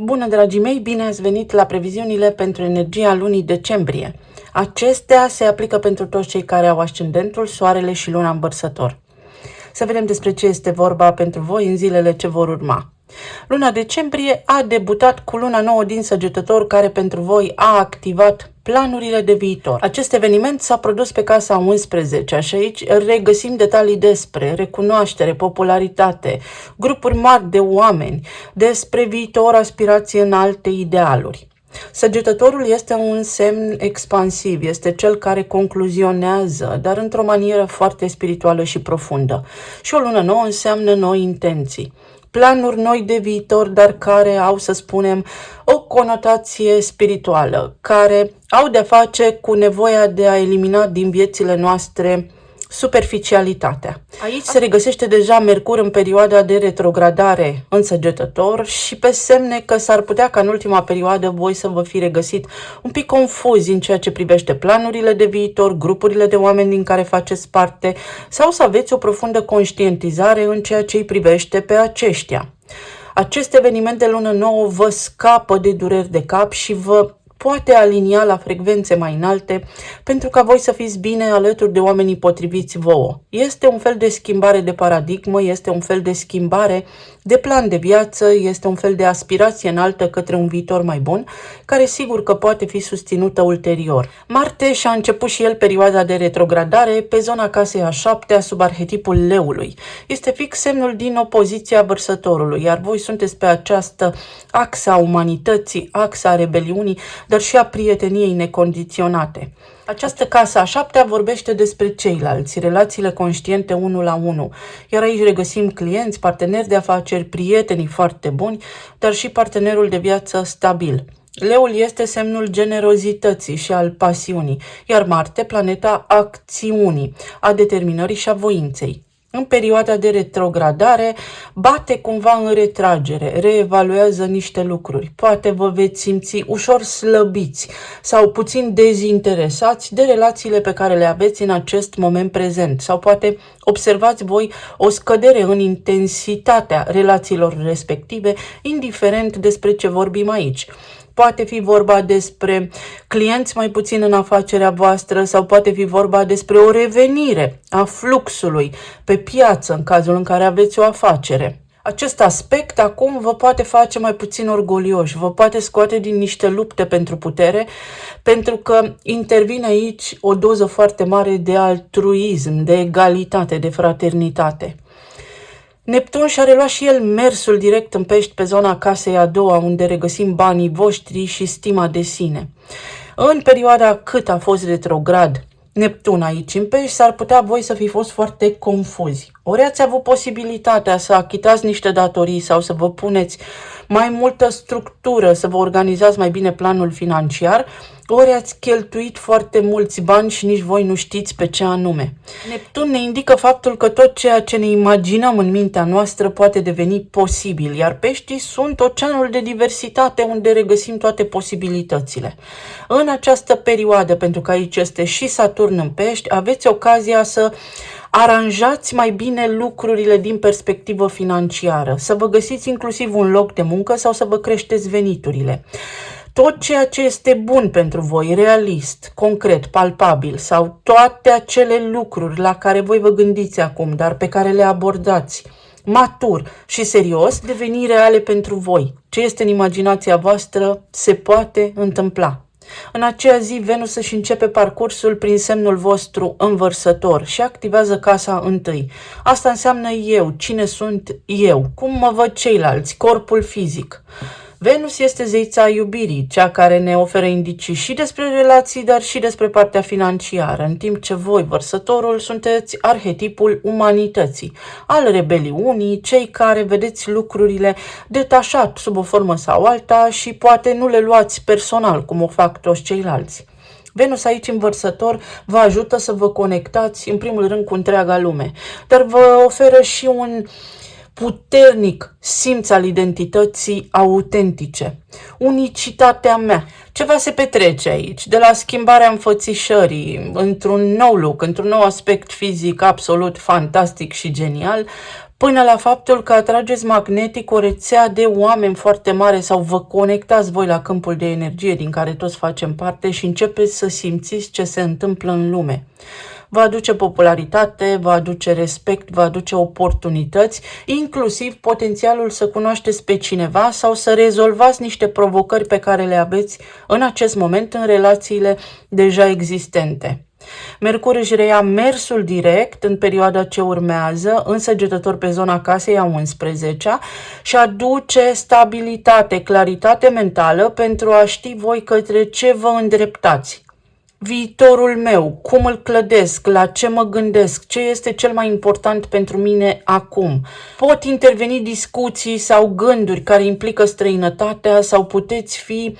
Bună, dragii mei, bine ați venit la previziunile pentru energia lunii decembrie. Acestea se aplică pentru toți cei care au ascendentul, soarele și luna în Vărsător. Să vedem despre ce este vorba pentru voi în zilele ce vor urma. Luna decembrie a debutat cu luna nouă din Săgetător, care pentru voi a activat planurile de viitor. Acest eveniment s-a produs pe casa 11 și aici regăsim detalii despre recunoaștere, popularitate, grupuri mari de oameni, despre viitor, aspirație în alte idealuri. Săgetătorul este un semn expansiv, este cel care concluzionează, dar într-o manieră foarte spirituală și profundă. Și o lună nouă înseamnă noi intenții, planuri noi de viitor, dar care au, să spunem, o conotație spirituală, care au de-a face cu nevoia de a elimina din viețile noastre superficialitatea. Aici se regăsește deja Mercur în perioada de retrogradare în Săgetător și pe semne că s-ar putea ca în ultima perioadă voi să vă fi regăsit un pic confuzi în ceea ce privește planurile de viitor, grupurile de oameni din care faceți parte sau să aveți o profundă conștientizare în ceea ce îi privește pe aceștia. Acest eveniment de lună nouă vă scapă de dureri de cap și vă poate alinia la frecvențe mai înalte pentru ca voi să fiți bine alături de oamenii potriviți vouă. Este un fel de schimbare de paradigmă, este un fel de schimbare de plan de viață, este un fel de aspirație înaltă către un viitor mai bun, care sigur că poate fi susținută ulterior. Marte și-a început și el perioada de retrogradare pe zona casei a 7-a sub arhetipul leului. Este fix semnul din opoziția Vărsătorului, iar voi sunteți pe această axa umanității, axa rebeliunii, dar și a prieteniei necondiționate. Această casă a 7-a vorbește despre ceilalți, relațiile conștiente 1 la 1, iar aici regăsim clienți, parteneri de afaceri, prietenii foarte buni, dar și partenerul de viață stabil. Leul este semnul generozității și al pasiunii, iar Marte, planeta acțiunii, a determinării și a voinței. În perioada de retrogradare, bate cumva în retragere, reevaluează niște lucruri. Poate vă veți simți ușor slăbiți sau puțin dezinteresați de relațiile pe care le aveți în acest moment prezent. Sau poate observați voi o scădere în intensitatea relațiilor respective, indiferent despre ce vorbim aici. Poate fi vorba despre clienți mai puțin în afacerea voastră sau poate fi vorba despre o revenire a fluxului pe piață în cazul în care aveți o afacere. Acest aspect acum vă poate face mai puțin orgolioși, vă poate scoate din niște lupte pentru putere, pentru că intervine aici o doză foarte mare de altruism, de egalitate, de fraternitate. Neptun și-a reluat și el mersul direct în Pești pe zona casei a doua, unde regăsim banii voștri și stima de sine. În perioada cât a fost retrograd Neptun aici în Pești, s-ar putea voi să fi fost foarte confuzi. Ori ați avut posibilitatea să achitați niște datorii sau să vă puneți mai multă structură, să vă organizați mai bine planul financiar, ori ați cheltuit foarte mulți bani și nici voi nu știți pe ce anume. Neptun ne indică faptul că tot ceea ce ne imaginăm în mintea noastră poate deveni posibil, iar Peștii sunt oceanul de diversitate unde regăsim toate posibilitățile. În această perioadă, pentru că aici este și Saturn în Pești, aveți ocazia să aranjați mai bine lucrurile din perspectivă financiară, să vă găsiți inclusiv un loc de muncă sau să vă creșteți veniturile. Tot ceea ce este bun pentru voi, realist, concret, palpabil sau toate acele lucruri la care voi vă gândiți acum, dar pe care le abordați matur și serios, deveni reale pentru voi. Ce este în imaginația voastră se poate întâmpla. În aceea zi, Venus își începe parcursul prin semnul vostru în Vărsător și activează casa întâi. Asta înseamnă eu, cine sunt eu, cum mă văd ceilalți, corpul fizic. Venus este zeița iubirii, cea care ne oferă indicii și despre relații, dar și despre partea financiară, în timp ce voi, Vărsătorul, sunteți arhetipul umanității, al rebeliunii, cei care vedeți lucrurile detașat sub o formă sau alta și poate nu le luați personal, cum o fac toți ceilalți. Venus aici în Vărsător vă ajută să vă conectați, în primul rând, cu întreaga lume, dar vă oferă și un puternic simț al identității autentice, unicitatea mea. Ceva se petrece aici, de la schimbarea înfățișării într-un nou look, într-un nou aspect fizic absolut fantastic și genial, până la faptul că atrageți magnetic o rețea de oameni foarte mare sau vă conectați voi la câmpul de energie din care toți facem parte și începeți să simțiți ce se întâmplă în lume. Va aduce popularitate, va aduce respect, va aduce oportunități, inclusiv potențialul să cunoașteți pe cineva sau să rezolvați niște provocări pe care le aveți în acest moment în relațiile deja existente. Mercur își reia mersul direct în perioada ce urmează, însăgetător pe zona casei a 11-a și aduce stabilitate, claritate mentală pentru a ști voi către ce vă îndreptați. Viitorul meu, cum îl clădesc, la ce mă gândesc, ce este cel mai important pentru mine acum. Pot interveni discuții sau gânduri care implică străinătatea sau puteți fi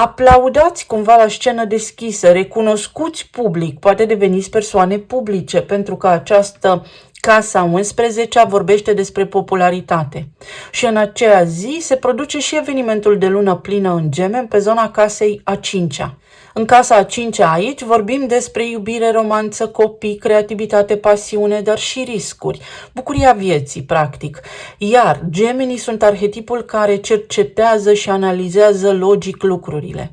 aplaudați cumva la scenă deschisă, recunoscuți public, poate deveniți persoane publice, pentru că această casa 11-a vorbește despre popularitate. Și în aceea zi se produce și evenimentul de lună plină în Gemeni pe zona casei a 5-a. În casa a 5-a aici vorbim despre iubire, romanță, copii, creativitate, pasiune, dar și riscuri. Bucuria vieții, practic. Iar gemenii sunt arhetipul care cercetează și analizează logic lucrurile.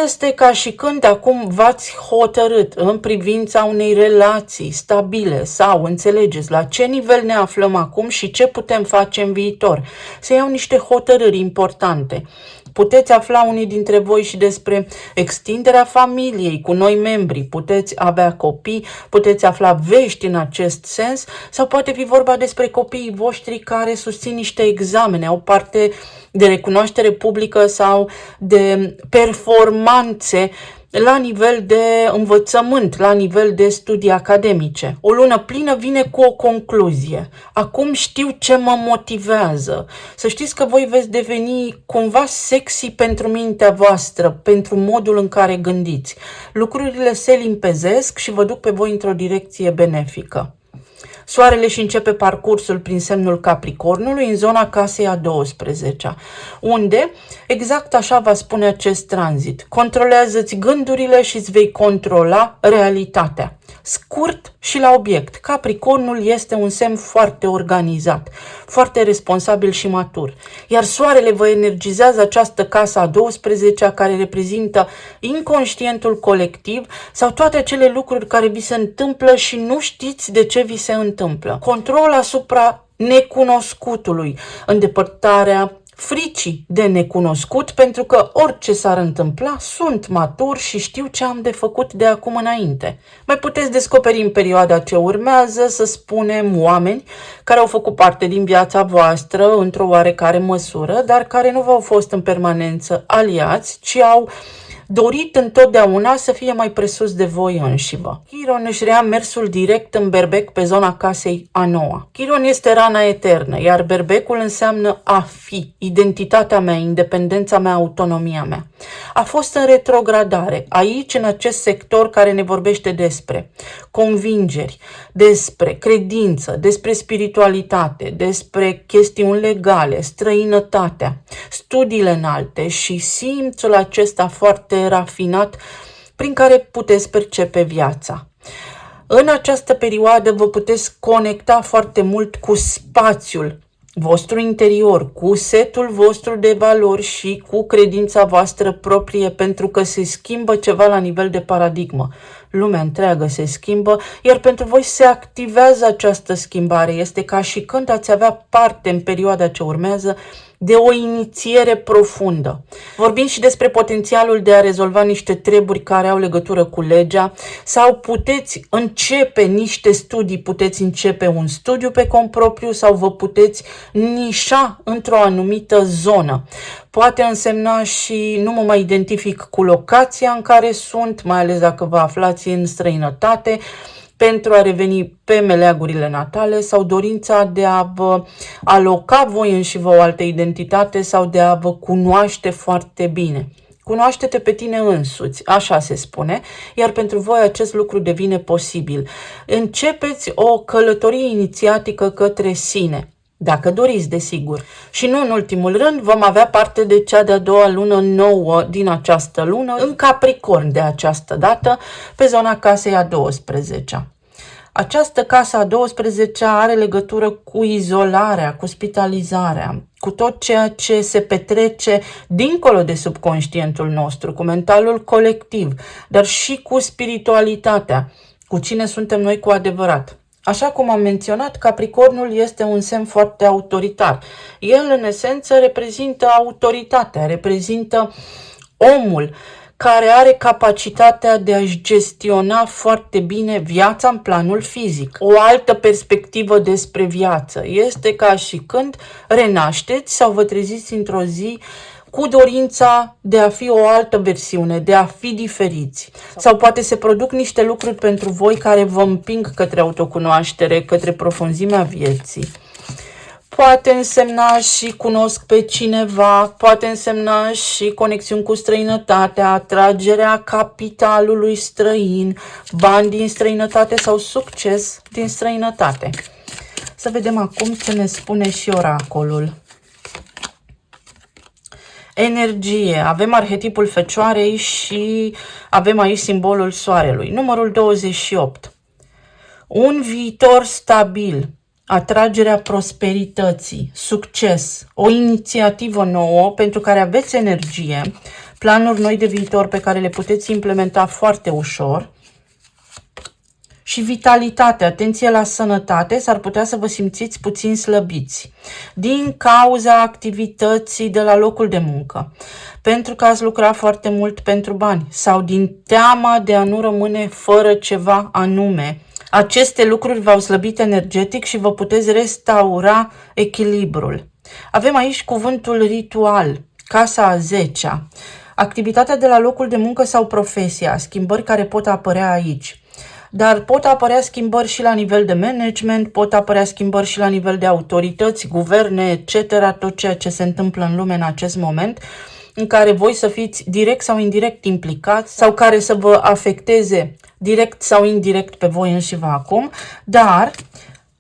Este ca și când acum v-ați hotărât în privința unei relații stabile sau înțelegeți la ce nivel ne aflăm acum și ce putem face în viitor. Se iau niște hotărâri importante. Puteți afla unii dintre voi și despre extinderea familiei cu noi membri, puteți avea copii, puteți afla vești în acest sens sau poate fi vorba despre copiii voștri care susțin niște examene, au parte de recunoaștere publică sau de performanțe la nivel de învățământ, la nivel de studii academice. O lună plină vine cu o concluzie. Acum știu ce mă motivează. Să știți că voi veți deveni cumva sexy pentru mintea voastră, pentru modul în care gândiți. Lucrurile se limpezesc și vă duc pe voi într-o direcție benefică. Soarele își începe parcursul prin semnul Capricornului în zona casei a 12-a, unde exact așa va spune acest tranzit. Controlează-ți gândurile și îți vei controla realitatea. Scurt și la obiect. Capricornul este un semn foarte organizat, foarte responsabil și matur. Iar soarele vă energizează această casă a 12-a care reprezintă inconștientul colectiv sau toate acele lucruri care vi se întâmplă și nu știți de ce vi se întâmplă. Control asupra necunoscutului, îndepărtarea fricii de necunoscut, pentru că orice s-ar întâmpla, sunt matur și știu ce am de făcut de acum înainte. Mai puteți descoperi în perioada ce urmează, să spunem, oameni care au făcut parte din viața voastră într-o oarecare măsură, dar care nu v-au fost în permanență aliați, ci au dorit întotdeauna să fie mai presus de voi înșivă. Chiron își rea mersul direct în Berbec pe zona casei a 9-a. Chiron este rana eternă, iar Berbecul înseamnă a fi, identitatea mea, independența mea, autonomia mea. A fost în retrogradare, aici, în acest sector care ne vorbește despre convingeri, despre credință, despre spiritualitate, despre chestiuni legale, străinătatea, studiile înalte și simțul acesta foarte rafinat prin care puteți percepe viața. În această perioadă vă puteți conecta foarte mult cu spațiul vostru interior, cu setul vostru de valori și cu credința voastră proprie, pentru că se schimbă ceva la nivel de paradigmă. Lumea întreagă se schimbă, iar pentru voi se activează această schimbare. Este ca și când ați avea parte în perioada ce urmează de o inițiere profundă. Vorbim și despre potențialul de a rezolva niște treburi care au legătură cu legea sau puteți începe niște studii, puteți începe un studiu pe cont propriu sau vă puteți nișa într-o anumită zonă. Poate însemna și nu mă mai identific cu locația în care sunt, mai ales dacă vă aflați în străinătate, pentru a reveni pe meleagurile natale sau dorința de a vă aloca voi înși o altă identitate sau de a vă cunoaște foarte bine. Cunoaște-te pe tine însuți, așa se spune, iar pentru voi acest lucru devine posibil. Începeți o călătorie inițiatică către sine. Dacă doriți, desigur. Și nu în ultimul rând, vom avea parte de cea de-a doua lună nouă din această lună, în Capricorn de această dată, pe zona casei a 12-a. Această casă a 12-a are legătură cu izolarea, cu spitalizarea, cu tot ceea ce se petrece dincolo de subconștientul nostru, cu mentalul colectiv, dar și cu spiritualitatea, cu cine suntem noi cu adevărat. Așa cum am menționat, Capricornul este un semn foarte autoritar. El, în esență, reprezintă autoritatea, reprezintă omul care are capacitatea de a-și gestiona foarte bine viața în planul fizic. O altă perspectivă despre viață este ca și când renașteți sau vă treziți într-o zi cu dorința de a fi o altă versiune, de a fi diferiți. Sau poate se produc niște lucruri pentru voi care vă împing către autocunoaștere, către profunzimea vieții. Poate însemna și cunosc pe cineva, poate însemna și conexiuni cu străinătatea, atragerea capitalului străin, bani din străinătate sau succes din străinătate. Să vedem acum ce ne spune și oracolul. Energie. Avem arhetipul Fecioarei și avem aici simbolul Soarelui. Numărul 28. Un viitor stabil. Atragerea prosperității, succes, o inițiativă nouă pentru care aveți energie, planuri noi de viitor pe care le puteți implementa foarte ușor și vitalitate, atenție la sănătate, s-ar putea să vă simțiți puțin slăbiți din cauza activității de la locul de muncă, pentru că ați lucrat foarte mult pentru bani sau din teama de a nu rămâne fără ceva anume. Aceste lucruri v-au slăbit energetic și vă puteți restaura echilibrul. Avem aici cuvântul ritual, casa a 10-a, activitatea de la locul de muncă sau profesia, schimbări care pot apărea aici. Dar pot apărea schimbări și la nivel de management, pot apărea schimbări și la nivel de autorități, guverne, etc., tot ceea ce se întâmplă în lume în acest moment, în care voi să fiți direct sau indirect implicați sau care să vă afecteze direct sau indirect pe voi înși vă acum, dar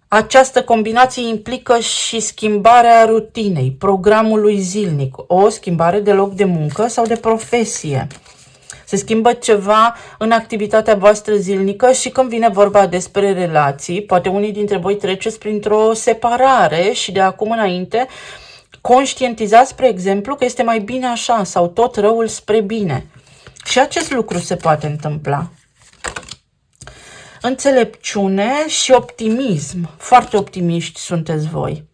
această combinație implică și schimbarea rutinei, programului zilnic, o schimbare de loc de muncă sau de profesie. Se schimbă ceva în activitatea voastră zilnică și când vine vorba despre relații, poate unii dintre voi treceți printr-o separare și de acum înainte conștientizați, spre exemplu, că este mai bine așa sau tot răul spre bine. Și acest lucru se poate întâmpla. Înțelepciune și optimism. Foarte optimiști sunteți voi.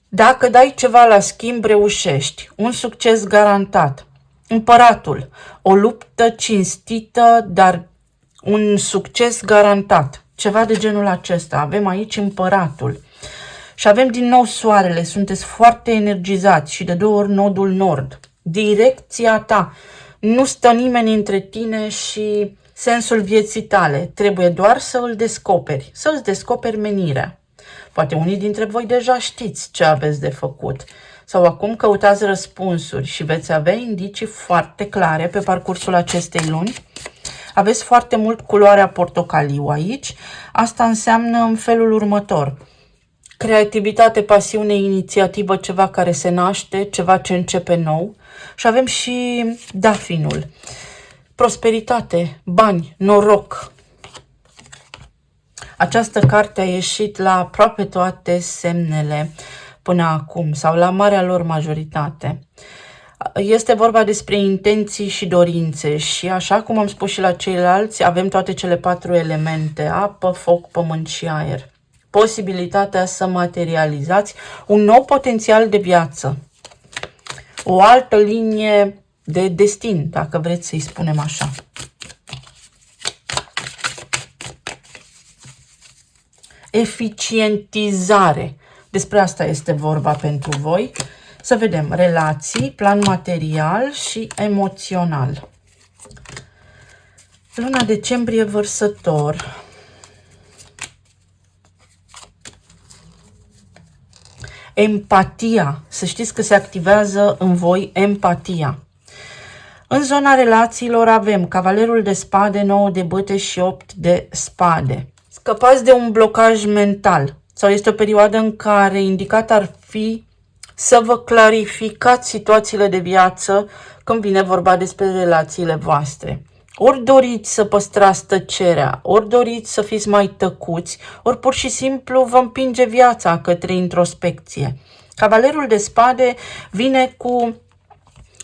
Dacă dai ceva la schimb, reușești. Un succes garantat. Împăratul. O luptă cinstită, dar un succes garantat. Ceva de genul acesta. Avem aici împăratul. Și avem din nou soarele. Sunteți foarte energizați și de 2 ori nodul nord. Direcția ta. Nu stă nimeni între tine și sensul vieții tale. Trebuie doar să îl descoperi. Să îți descoperi menirea. Poate unii dintre voi deja știți ce aveți de făcut. Sau acum căutați răspunsuri și veți avea indicii foarte clare pe parcursul acestei luni. Aveți foarte mult culoarea portocaliu aici. Asta înseamnă în felul următor. Creativitate, pasiune, inițiativă, ceva care se naște, ceva ce începe nou. Și avem și dafinul. Prosperitate, bani, noroc. Această carte a ieșit la aproape toate semnele până acum sau la marea lor majoritate. Este vorba despre intenții și dorințe și așa cum am spus și la ceilalți, avem toate cele 4 elemente, apă, foc, pământ și aer. Posibilitatea să materializați un nou potențial de viață, o altă linie de destin, dacă vreți să-i spunem așa. Eficientizare. Despre asta este vorba pentru voi. Să vedem relații, plan material și emoțional. Luna decembrie, Vărsător. Empatia. Să știți că se activează în voi empatia. În zona relațiilor avem Cavalerul de Spade, 9 de bâte și 8 de spade. Scăpați de un blocaj mental sau este o perioadă în care indicat ar fi să vă clarificați situațiile de viață când vine vorba despre relațiile voastre. Ori doriți să păstrați tăcerea, ori doriți să fiți mai tăcuți, ori pur și simplu vă împinge viața către introspecție. Cavalerul de spade vine cu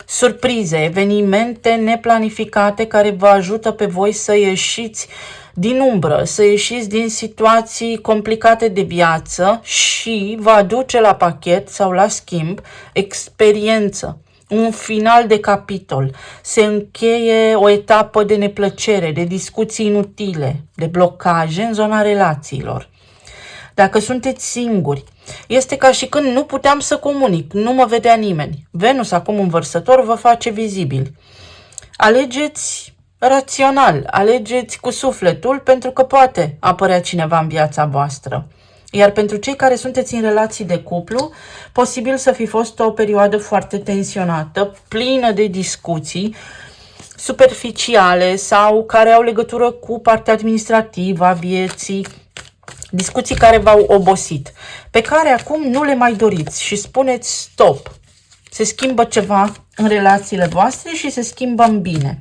surprize, evenimente neplanificate care vă ajută pe voi să ieșiți din umbră, să ieșiți din situații complicate de viață și vă aduce la pachet sau la schimb experiență, un final de capitol. Se încheie o etapă de neplăcere, de discuții inutile, de blocaje în zona relațiilor. Dacă sunteți singuri, este ca și când nu puteam să comunic, nu mă vedea nimeni. Venus acum în Vărsător vă face vizibil. Alegeți rațional, alegeți cu sufletul, pentru că poate apărea cineva în viața voastră. Iar pentru cei care sunteți în relații de cuplu, posibil să fi fost o perioadă foarte tensionată, plină de discuții superficiale sau care au legătură cu partea administrativă a vieții, discuții care v-au obosit, pe care acum nu le mai doriți și spuneți stop. Se schimbă ceva în relațiile voastre și se schimbă în bine.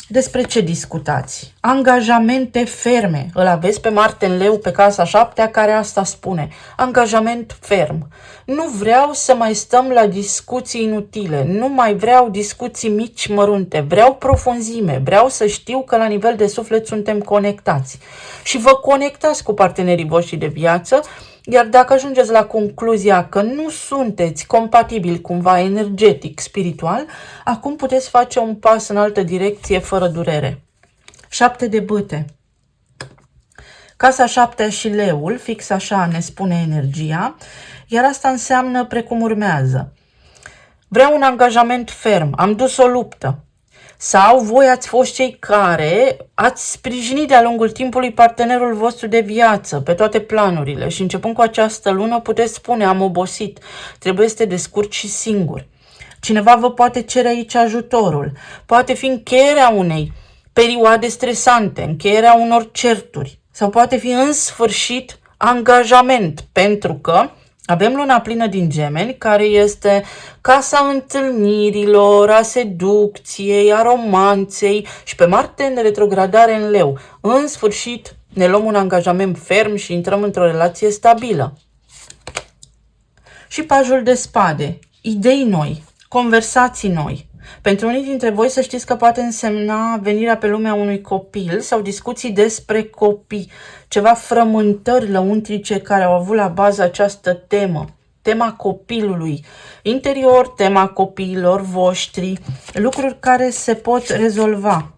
Despre ce discutați? Angajamente ferme. Îl aveți pe Marte în Leu pe casa 7-a care asta spune. Angajament ferm. Nu vreau să mai stăm la discuții inutile. Nu mai vreau discuții mici, mărunte. Vreau profunzime. Vreau să știu că la nivel de suflet suntem conectați. Și vă conectați cu partenerii voștri de viață. Iar dacă ajungeți la concluzia că nu sunteți compatibili cumva energetic, spiritual, acum puteți face un pas în altă direcție fără durere. 7 de bâte. Casa 7 și leul, fix așa ne spune energia, iar asta înseamnă precum urmează. Vreau un angajament ferm, am dus o luptă. Sau voi ați fost cei care ați sprijinit de-a lungul timpului partenerul vostru de viață pe toate planurile și începând cu această lună puteți spune am obosit, trebuie să te descurci și singur. Cineva vă poate cere aici ajutorul, poate fi încheierea unei perioade stresante, încheierea unor certuri sau poate fi în sfârșit angajament, pentru că avem luna plină din Gemeni, care este casa întâlnirilor, a seducției, a romanței și pe Marte în retrogradare în Leu. În sfârșit ne luăm un angajament ferm și intrăm într-o relație stabilă. Și pajul de spade, idei noi, conversații noi. Pentru unii dintre voi să știți că poate însemna venirea pe lumea unui copil sau discuții despre copii, ceva frământări lăuntrice care au avut la bază această temă, tema copilului interior, tema copiilor voștri, lucruri care se pot rezolva.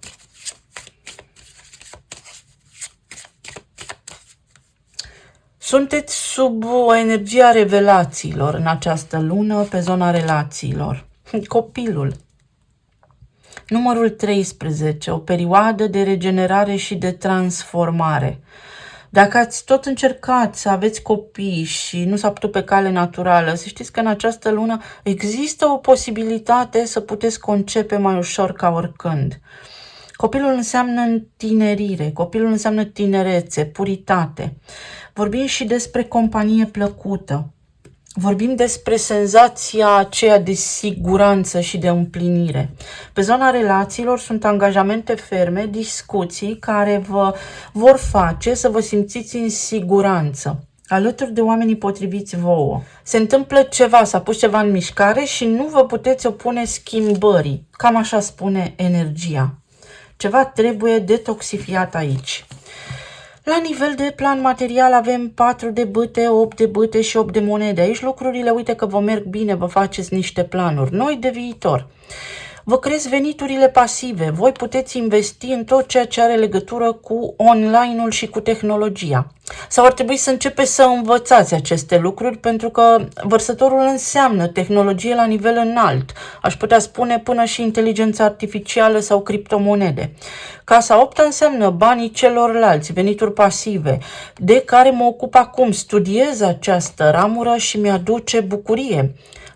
Sunteți sub o energie a revelațiilor în această lună pe zona relațiilor. Copilul. Numărul 13, o perioadă de regenerare și de transformare. Dacă ați tot încercat să aveți copii și nu s-a putut pe cale naturală, să știți că în această lună există o posibilitate să puteți concepe mai ușor ca oricând. Copilul înseamnă întinerire, copilul înseamnă tinerețe, puritate. Vorbim și despre companie plăcută. Vorbim despre senzația aceea de siguranță și de împlinire. Pe zona relațiilor sunt angajamente ferme, discuții care vă vor face să vă simțiți în siguranță, alături de oamenii potriviți vouă. Se întâmplă ceva, s-a pus ceva în mișcare și nu vă puteți opune schimbării. Cam așa spune energia. Ceva trebuie detoxifiat aici. La nivel de plan material avem 4 de bâte, 8 de bâte și 8 de monede. Aici lucrurile, uite că vă merg bine, vă faceți niște planuri noi de viitor. Vă creți veniturile pasive, voi puteți investi în tot ceea ce are legătură cu online-ul și cu tehnologia. Sau ar trebui să începeți să învățați aceste lucruri, pentru că Vărsătorul înseamnă tehnologie la nivel înalt. Aș putea spune până și inteligența artificială sau criptomonede. Casa 8 înseamnă banii celorlalți, venituri pasive, de care mă ocup acum. Studiez această ramură și mi-aduce bucurie.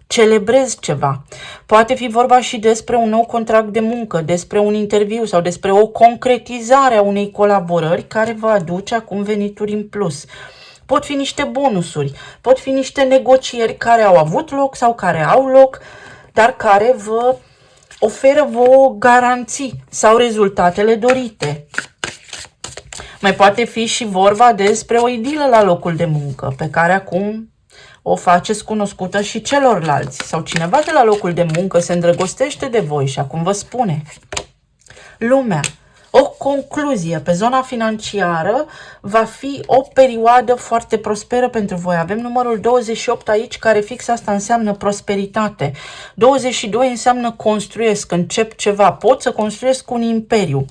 Celebrez ceva. Poate fi vorba și despre un nou contract de muncă, despre un interviu sau despre o concretizare a unei colaborări care vă aduce acum venituri în plus. Pot fi niște bonusuri, pot fi niște negocieri care au avut loc sau care au loc, dar care vă oferă vouă garanții sau rezultatele dorite. Mai poate fi și vorba despre o idilă la locul de muncă, pe care acum o faceți cunoscută și celorlalți. Sau cineva de la locul de muncă se îndrăgostește de voi și acum vă spune. Lumea. O concluzie pe zona financiară va fi o perioadă foarte prosperă pentru voi. Avem numărul 28 aici, care fix asta înseamnă prosperitate. 22 înseamnă construiesc, încep ceva, pot să construiesc un imperiu.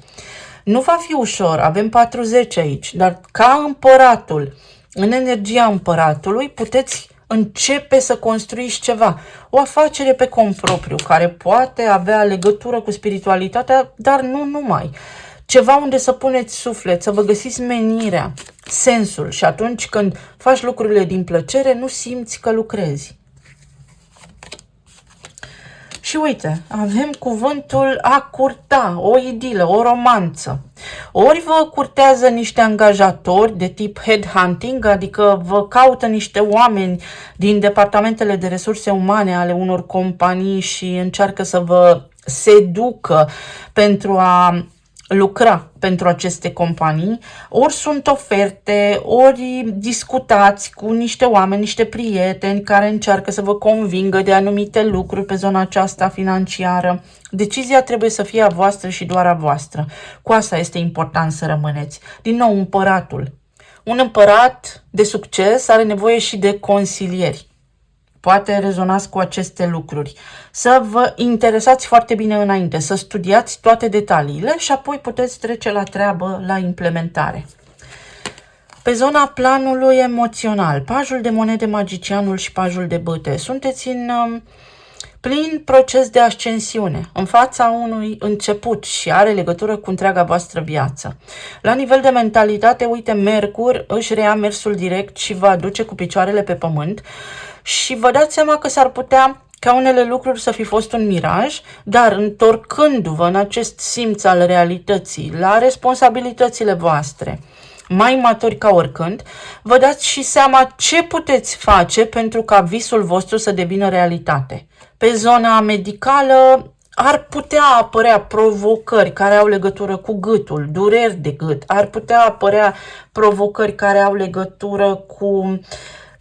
Nu va fi ușor, avem 40 aici, dar ca împăratul, în energia împăratului, puteți începe să construiți ceva. O afacere pe cont propriu, care poate avea legătură cu spiritualitatea, dar nu numai. Ceva unde să puneți suflet, să vă găsiți menirea, sensul și atunci când faci lucrurile din plăcere, nu simți că lucrezi. Și uite, avem cuvântul a curta, o idilă, o romanță. Ori vă curtează niște angajatori de tip headhunting, adică vă caută niște oameni din departamentele de resurse umane ale unor companii și încearcă să vă seducă pentru a lucra pentru aceste companii, ori sunt oferte, ori discutați cu niște oameni, niște prieteni care încearcă să vă convingă de anumite lucruri pe zona aceasta financiară. Decizia trebuie să fie a voastră și doar a voastră. Cu asta este important să rămâneți. Din nou, împăratul. Un împărat de succes are nevoie și de consilieri. Poate rezonați cu aceste lucruri. Să vă interesați foarte bine înainte, să studiați toate detaliile și apoi puteți trece la treabă, la implementare. Pe zona planului emoțional, pajul de monede, magicianul și pajul de bâte. Sunteți în plin proces de ascensiune, în fața unui început și are legătură cu întreaga voastră viață. La nivel de mentalitate, uite, Mercur își reia mersul direct și vă aduce cu picioarele pe pământ și vă dați seama că s-ar putea ca unele lucruri să fi fost un miraj, dar întorcându-vă în acest simț al realității, la responsabilitățile voastre, mai maturi ca oricând, vă dați și seama ce puteți face pentru ca visul vostru să devină realitate. Pe zona medicală ar putea apărea provocări care au legătură cu gâtul, dureri de gât, ar putea apărea provocări care au legătură cu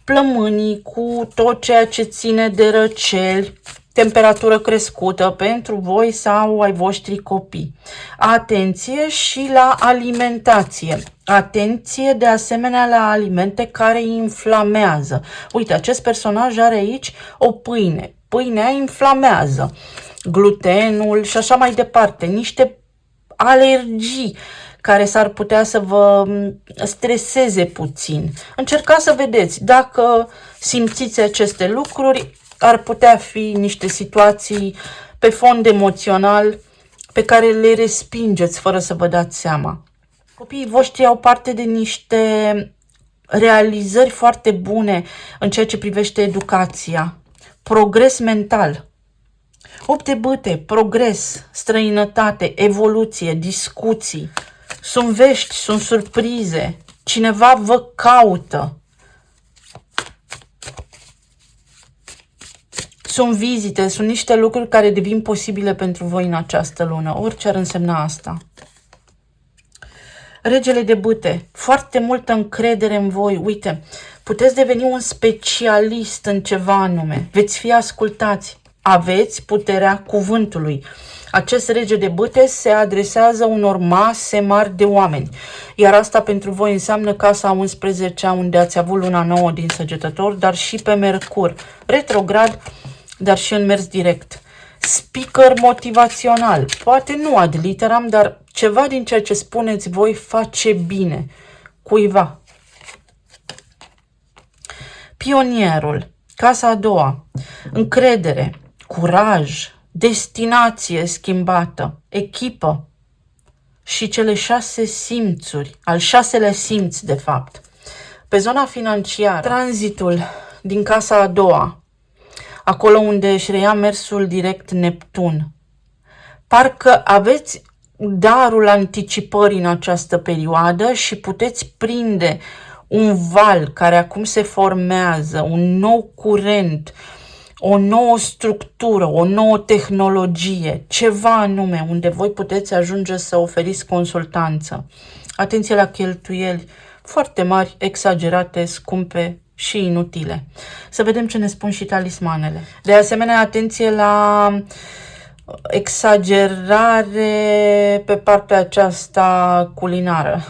plămânii, cu tot ceea ce ține de răceli, temperatură crescută pentru voi sau ai voștri copii. Atenție și la alimentație. Atenție de asemenea la alimente care inflamează. Uite, acest personaj are aici o pâine. Pâinea inflamează. Glutenul și așa mai departe. Niște alergii care s-ar putea să vă streseze puțin. Încercați să vedeți dacă simțiți aceste lucruri, ar putea fi niște situații pe fond emoțional pe care le respingeți fără să vă dați seama. Copiii voștri au parte de niște realizări foarte bune în ceea ce privește educația. Progres mental. 8 de bâte, progres, străinătate, evoluție, discuții. Sunt vești, sunt surprize. Cineva vă caută. Sunt vizite, sunt niște lucruri care devin posibile pentru voi în această lună, orice ar însemna asta. Regele de bâte, foarte multă încredere în voi. Uite, puteți deveni un specialist în ceva anume. Veți fi ascultați. Aveți puterea cuvântului. Acest rege de bâte se adresează unor mase mari de oameni. Iar asta pentru voi înseamnă casa 11-a, unde ați avut luna nouă din Săgetător, dar și pe Mercur. Retrograd, dar și în mers direct. Speaker motivațional. Poate nu ad literam, dar ceva din ceea ce spuneți voi face bine cuiva. Pionierul. Casa a doua. Încredere. Curaj. Destinație schimbată. Echipă. Și cele 6 simțuri. Al 6-lea simț, de fapt. Pe zona financiară. Tranzitul din casa a doua. Acolo unde își reia mersul direct Neptun. Parcă aveți darul anticipării în această perioadă și puteți prinde un val care acum se formează, un nou curent, o nouă structură, o nouă tehnologie, ceva anume unde voi puteți ajunge să oferiți consultanță. Atenție la cheltuieli foarte mari, exagerate, scumpe și inutile. Să vedem ce ne spun și talismanele. De asemenea, atenție la exagerare pe partea aceasta culinară.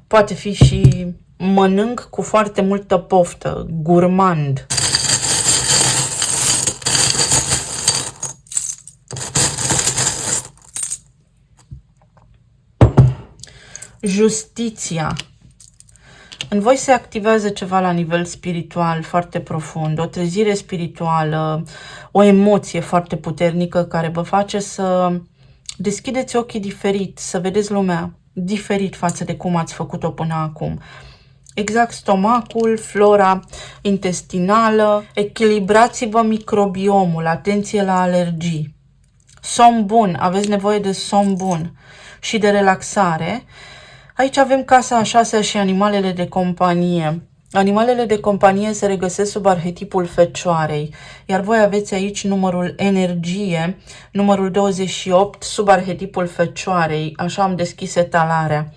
Poate fi și mănânc cu foarte multă poftă, gurmand. Justiția. În voi se activează ceva la nivel spiritual foarte profund, o trezire spirituală, o emoție foarte puternică care vă face să deschideți ochii diferit, să vedeți lumea diferit față de cum ați făcut-o până acum. Exact, stomacul, flora intestinală, echilibrați-vă microbiomul, atenție la alergii. Somn bun, aveți nevoie de somn bun și de relaxare. Aici avem casa a 6-a și animalele de companie. Animalele de companie se regăsesc sub arhetipul fecioarei, iar voi aveți aici numărul energie, numărul 28, sub arhetipul fecioarei, așa am deschis etalarea.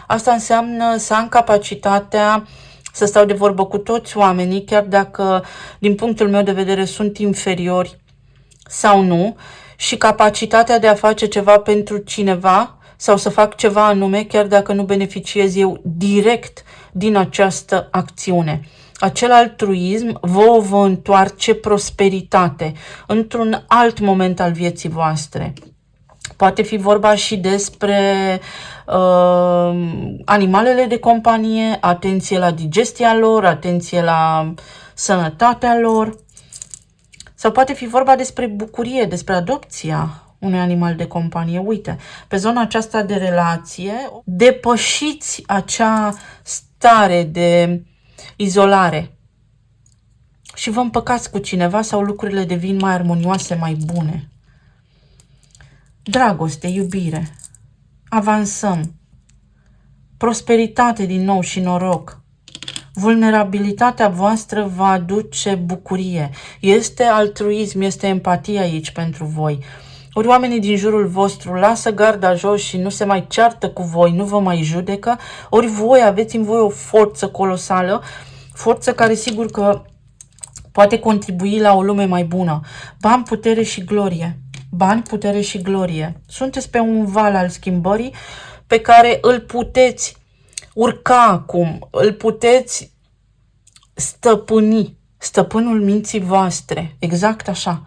Asta înseamnă să am capacitatea să stau de vorbă cu toți oamenii, chiar dacă, din punctul meu de vedere, sunt inferiori sau nu, și capacitatea de a face ceva pentru cineva sau să fac ceva anume, chiar dacă nu beneficiez eu direct din această acțiune. Acel altruism vă întoarce prosperitate într-un alt moment al vieții voastre. Poate fi vorba și despre animalele de companie, atenție la digestia lor, atenție la sănătatea lor. Sau poate fi vorba despre bucurie, despre adopția unui animal de companie. Uite, pe zona aceasta de relație, depășiți acea stare de izolare și vă împăcați cu cineva sau lucrurile devin mai armonioase, mai bune. Dragoste, iubire, avansăm, prosperitate din nou și noroc. Vulnerabilitatea voastră va aduce bucurie. Este altruism, este empatie aici pentru voi. Ori oamenii din jurul vostru lasă garda jos și nu se mai ceartă cu voi, nu vă mai judecă, ori voi aveți în voi o forță colosală, forță care sigur că poate contribui la o lume mai bună. Bani, putere și glorie. Bani, putere și glorie. Sunteți pe un val al schimbării pe care îl puteți urca acum, îl puteți stăpâni, stăpânul minții voastre, exact așa.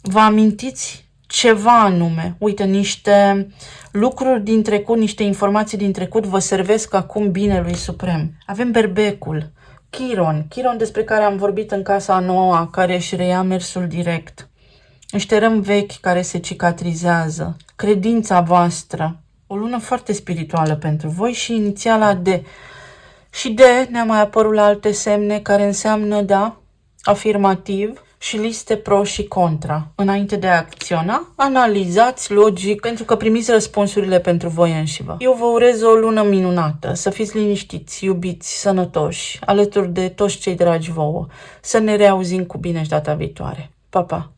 Vă amintiți ceva anume, uite, niște lucruri din trecut, niște informații din trecut vă servesc acum binelui suprem. Avem berbecul, Chiron despre care am vorbit în casa a noua, care își reia mersul direct. Niște răni vechi care se cicatrizează, credința voastră, o lună foarte spirituală pentru voi și inițiala D. Și D ne-a mai apărut la alte semne care înseamnă da, afirmativ și liste pro și contra. Înainte de a acționa, analizați logic pentru că primiți răspunsurile pentru voi înșivă. Eu vă urez o lună minunată, să fiți liniștiți, iubiți, sănătoși, alături de toți cei dragi vouă. Să ne reauzim cu bine și data viitoare. Pa, pa!